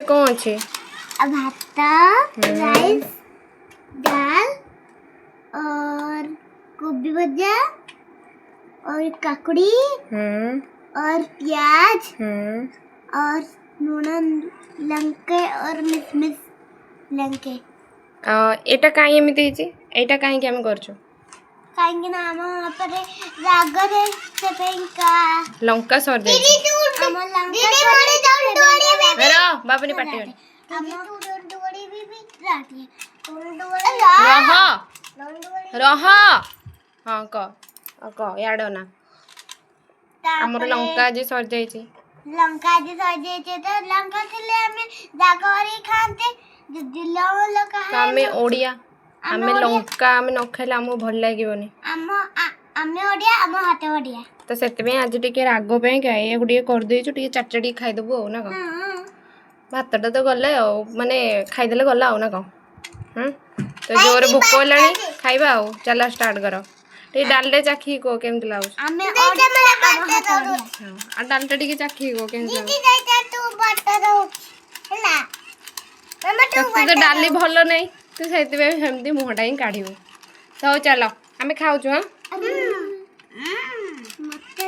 कौन अच्छे भात राइस दाल और गोभी भजा और काकड़ी और प्याज और नून लंके और मिस लंके एटा काहे एमिति हिची एटा काहे कि हम करछु काहेकि ना हम पर राग रे से पेंका लंका सर जाई हम लंका दीदी रो बाबनी पाटी हम डोड़ी भी राटी रह हाँ क याड ना हमर लंका जी सर जाई लंका जी सजे तो लंका के लिए हमें जागरी खाते दिल्ला लंका है हमें ओडिया हमें लंका हमें न खाइले हमको भल लागिवनी हमें ओडिया हम हाथ ओडिया तो सेतबे आज टिके राग पे का ए गुडी कर देछु टिके चटचटी खाइ दबो ना का भातटा तो गले माने खाइ देले गला ना का तो जोर भूख लानी खाइबा चला स्टार्ट करो टे डालडे चाखी को केमति लाउ हमें ओडिया आ डालटा टिके चाखी को केमति लाउ दीदी जाइता तू बट्टा दो हैला मम्मा तू तो डाली भल नहीं तू सेतबे हेमती मुहटा ही काढिबो तो चलो हमें खाउछु हां